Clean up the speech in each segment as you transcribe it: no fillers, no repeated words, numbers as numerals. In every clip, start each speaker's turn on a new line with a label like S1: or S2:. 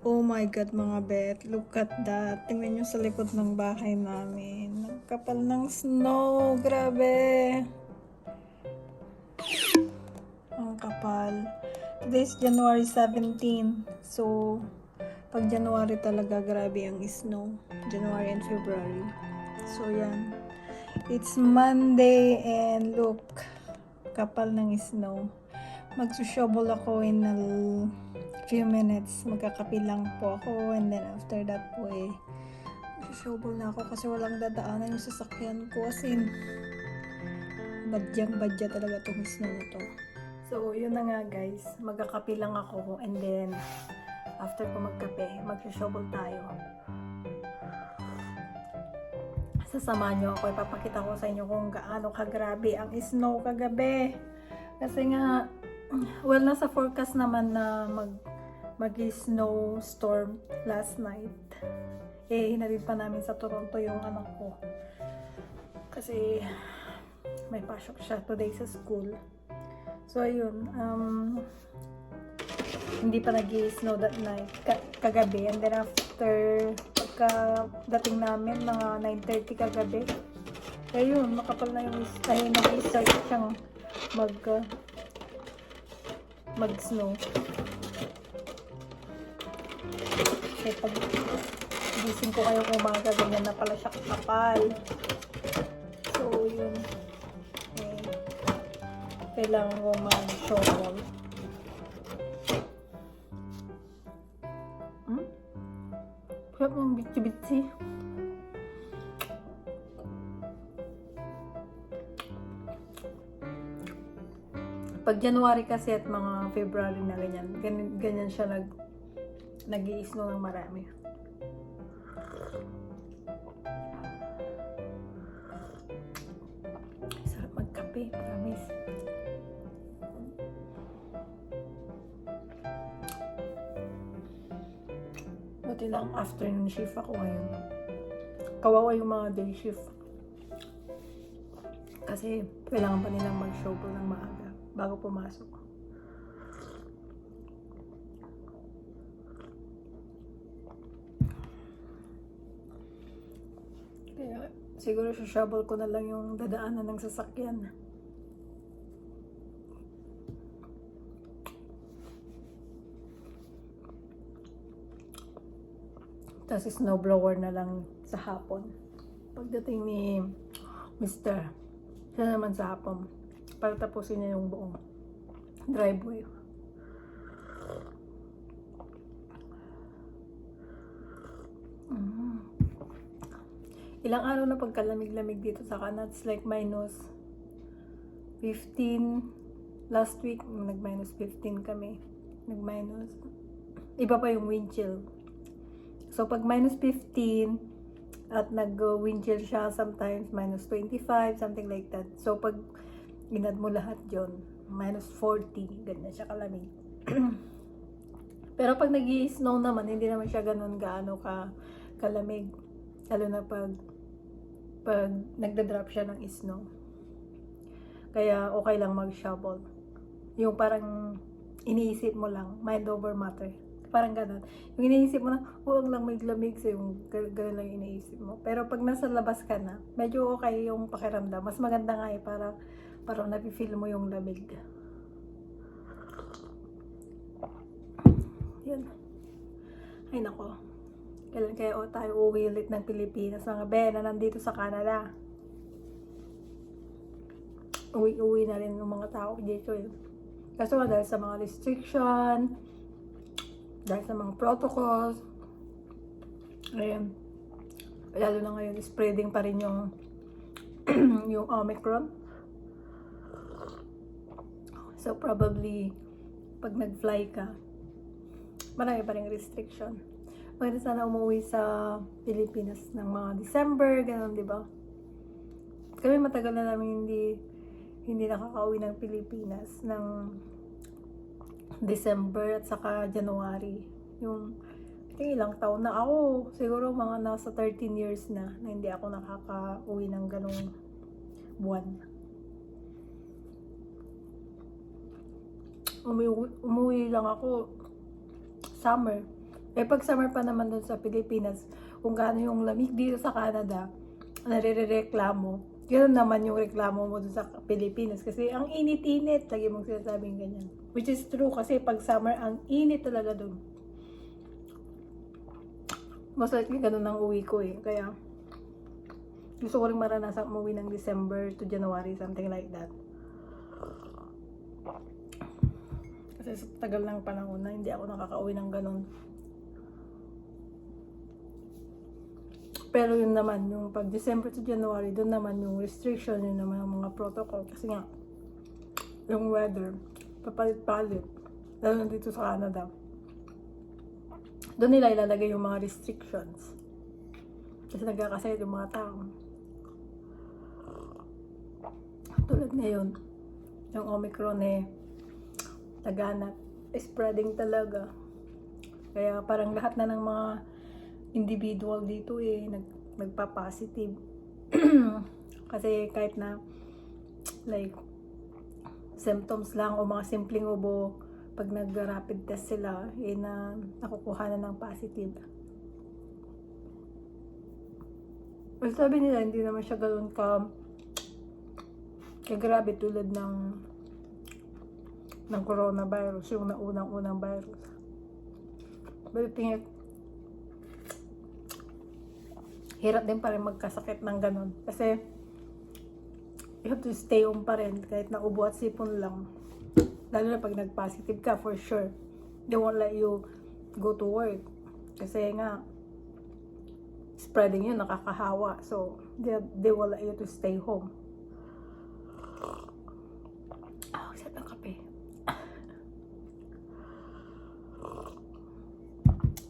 S1: Oh my God, mga bet. Look at that. Tingnan nyo sa likod ng bahay namin. Ang kapal ng snow. Grabe. Ang kapal. Today is January 17. So, pag January talaga, grabe ang snow. January and February. So, yan. It's Monday and look, kapal ng snow. Magsushovel ako in a few minutes. Magkakapi lang po ako and then after that po magsushovel na ako kasi walang dadaanan yung sasakyan ko. As in, badyang-badya talaga itong snow na to. So, yun na nga guys. Magkakapi lang ako and then after ko magkape, magsushovel tayo. Sasamahan nyo ako. Ipapakita ko sa inyo kung gaano kagrabe ang snow kagabi. Kasi nga, well, nasa forecast naman na mag-snow storm last night. Hinatid pa namin sa Toronto yung anak ko. Kasi may pasok siya today sa school. So, ayun. Hindi pa nag-snow that night. Kagabi. And then after, pagkadating namin, mga 9:30 kagabi. Ayun, makapal na yung nag-start siyang mag-snow. Kasi pag gising ko kayong umaga, ganyan na pala siya kapal. So, yun. Kailangan ko mag-shovel. Kaya mong bitsi-bitsi. Pag January kasi at mga February na ganyan siya nag-i-snow ng marami. Sarap magkape, promise. Buti lang afternoon shift ako ngayon. Kawawa yung mga day shift. Kasi kailangan pa nilang mag-shovel ng maaga bago pumasok. Kaya siguro shovel ko na lang yung dadaanan ng sasakyan. Tapos snowblower na lang sa hapon. Pagdating ni Mr. Siya naman sa hapon. Para tapusin niya yung buong driveway. Ilang araw na pagkalamig-lamig dito sa Canada. It's like minus 15. Last week, nag-minus 15 kami. Nag-minus. Iba pa yung wind chill. So, pag minus 15 at nag-wind chill siya, sometimes minus 25, something like that. So, pag inad mo lahat yun, minus 40, ganyan siya kalamig. Pero pag nag-i-snow naman, hindi naman siya ganun gaano kalamig. Lalo na pag nagda-drop siya ng snow. Kaya okay lang mag-shovel. Yung parang iniisip mo lang, mind over matter. Parang ganun. Yung iniisip mo na, huwag lang may lamig, so yung ganun lang iniisip mo. Pero pag nasa labas ka na, medyo okay yung pakiramdam. Mas maganda nga parang napi-feel mo yung lamig. Yan. Ay nako. Kailan kaya tayo uuwi ulit ng Pilipinas? Mga Ben na nandito sa Canada. Uwi na rin yung mga tao dito eh. Kaso dahil sa mga restriction, dahil sa mga protocols, ayun, lalo na ngayon, spreading pa rin yung yung Omicron. So probably, pag nag-fly ka, marami pa rin restriction. Maganda sana umuwi sa Pilipinas ng mga December, gano'n, di ba? Kami matagal na namin hindi nakaka-uwi ng Pilipinas ng December at saka January. Yung ilang taon na ako, siguro mga nasa 13 years na hindi ako nakaka-uwi ng ganong buwan. Umuwi lang ako summer. Eh pag summer pa naman dun sa Pilipinas, kung gaano yung lamig dito sa Canada, nare-reklamo. Yun naman yung reklamo mo dun sa Pilipinas. Kasi ang init-init, lagi mong sinasabing ganyan. Which is true kasi pag summer, ang init talaga dun. Most likely ganun ang uwi ko eh. Kaya gusto ko rin maranasan umuwi ng December to January, something like that. Kasi sa tagal ng panahon na hindi ako nakakauwi ng ganun. Pero yun naman, yung pag December to January, doon naman yung restriction, yun naman ang mga protocol. Kasi nga, yung weather, papalit-palit. Lalo dito sa Canada. Doon nila ilalagay yung mga restrictions. Kasi nagkakasayad yung mga tao. Tulad ngayon, yung Omicron eh, laganap, spreading talaga. Kaya parang lahat na ng mga individual dito eh, nagpa-positive. Kasi kahit na like symptoms lang o mga simpleng ubo, pag nag-rapid test sila, eh na nakukuha na ng positive. Well, sabi nila, hindi naman siya ganoon grabe tulad ng coronavirus, yung naunang-unang virus. But I think hirap din pa rin magkasakit ng ganun. Kasi, you have to stay home pa rin kahit na ubo at sipon lang. Lalo na pag nag-positive ka, for sure. They won't let you go to work. Kasi nga, spreading yun, nakakahawa. So, they will let you to stay home. Sarap ng kape.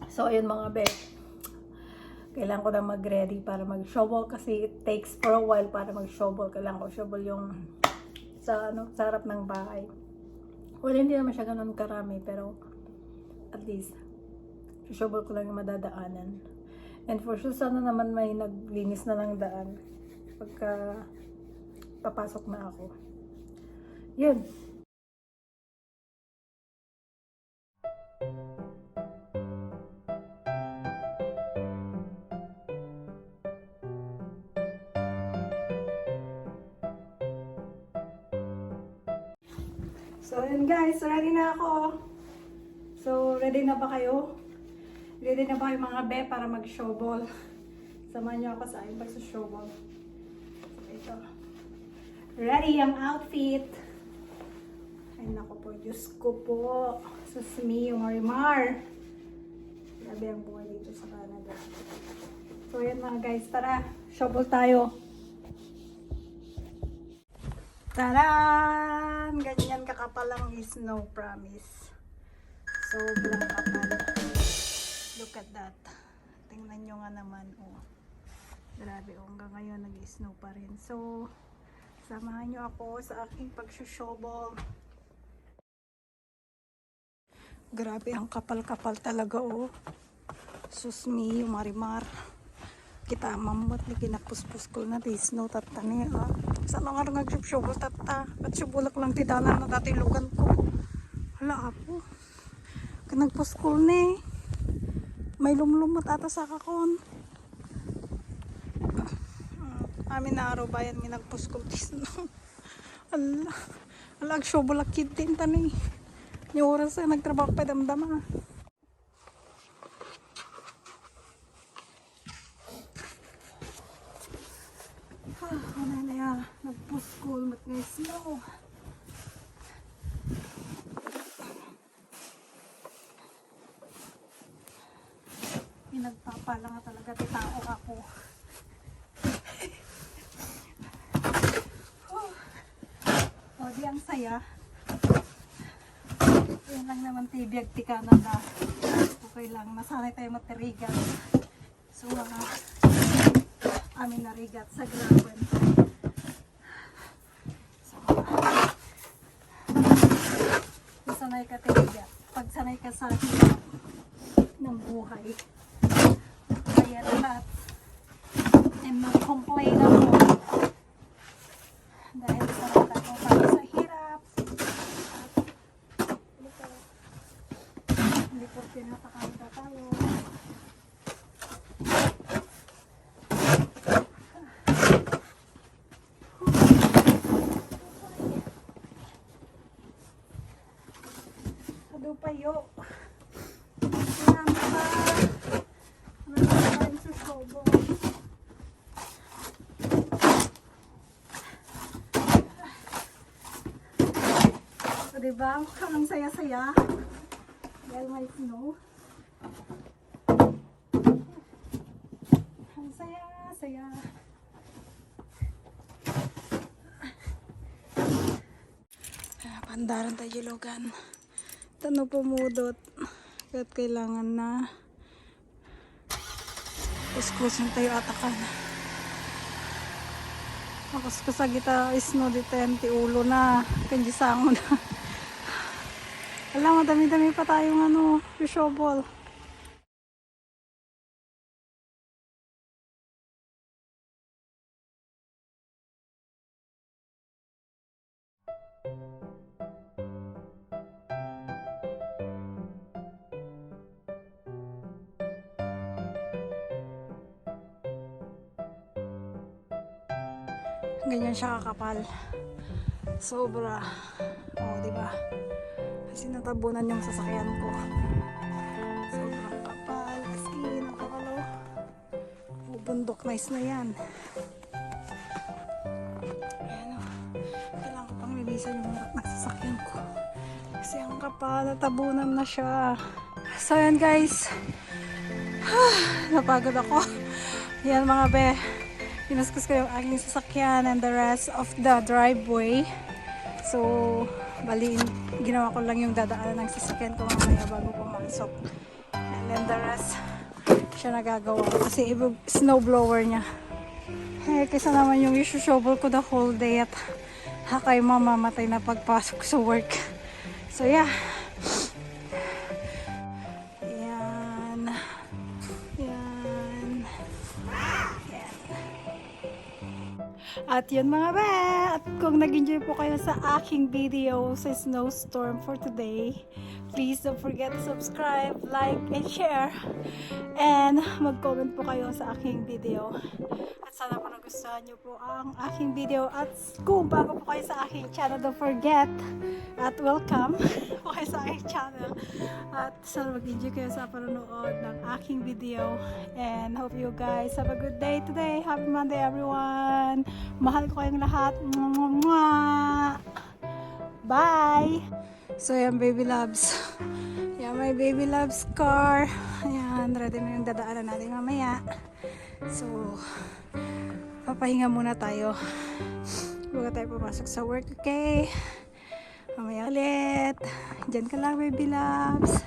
S1: So, ayun mga be. Kailangan ko na mag-ready para mag-shovel kasi it takes for a while para mag-shovel. Kailangan ko shovel yung sa harap ng bahay. Well, hindi naman siya ganun karami pero at least shovel ko lang yung madadaanan. And for sure, sana naman may naglinis na ng daan pagka papasok na ako. Yun. So, yun guys, ready na ako. So, ready na ba kayo? Ready na ba kayo mga be para mag-showball? Samahan niyo ako sa aking pag-showball. So, ito. Ready ang outfit. Ay, naku po. Diyos ko po. Sus me, Marimar. Grabe ang buhay dito sa Canada. So, yun mga guys. Tara, showball tayo. Taran! Ganyan kakapal ang snow, promise. Sobrang kapal. Look at that. Tingnan nyo nga naman. Oh. Grabe, oh, hanggang ngayon nag-snow pa rin. So, samahan nyo ako sa aking pag-showball. Grabe, ang kapal-kapal talaga, oh. Sus me, Marimar. Kita mamot ni kinapuspus ko na di snow tatani ah. Sana nga nag-showball tata. At subulak lang tidanan na tatilugan ko. Hala ako. Kanagpuskol ni. May lumlumot ata sa kakon. Amin na araw bayan may nagpuskol di snow. Hala. Hala showball akid din tani. Yung oras na nagtrabaho pa damdama. Nagpuskol mat ngay snow. Pinagpapala nga talaga titao ako. O di ang saya. Yan lang naman tibiyag ti Canada. Okay lang, nasanay tayo matirigat. So amin narigat sa Laban. Sanay ka talaga. Pag sanay ka sa hirap ng buhay, kaya lahat. And mag-complain ako. Dahil sanay ako para sa hirap. Hindi po pinapakanta tayo. Payo. Ayan pa. Marami sa sobo. So, diba? Ang saya-saya. Dahil may snow. Ang saya-saya. Pandaran tayo Logan. Tano pumudot. Kahit kailangan na kuskusin tayo atakan. Kuskus sa kita isno dito yan ti ulo na. Kanjisango na. Alam mo, dami-dami pa tayong shovel. Ganyan siya kakapal. Sobra. Oh, di ba? Kasi natabunan yung sasakyan ko. Sobrang kapal. As in, ang kapal oh. Oh, bundok nice na yan. Ayan oh. Kailangan ko pang linisan yung sasakyan ko. Kasi ang kapal, natabunan na siya. So yan guys. Napagod ako. Yan mga be. Pinaskus ko yung aking sasakyan and the rest of the driveway. So, bali, ginawa ko lang yung dadaanan ng sasakyan ko mamaya bago pumasok. And then the rest, siya nagagawa. Kasi snow blower niya. Eh, kaysa naman yung shovel ko the whole day at hakay mamamatay na pagpasok sa work. So, yeah. At yun mga be, at kung nag-enjoy po kayo sa aking video sa snowstorm for today, please don't forget to subscribe, like, and share. And mag-comment po kayo sa aking video. At sana po nagustuhan nyo po ang aking video. At kung bago po kayo sa aking channel, don't forget at welcome po kayo sa aking channel. At sana mag-enjoy kayo sa panonood ng aking video. And hope you guys have a good day today. Happy Monday everyone! Mahal ko kayong lahat. Bye! So yan baby loves. Yan my baby loves car. Ayan, ready na yung dadaanan natin mamaya. So, papahinga muna tayo. Bago tayo pumasok sa work, okay? Mamaya ulit. Diyan ka lang baby loves.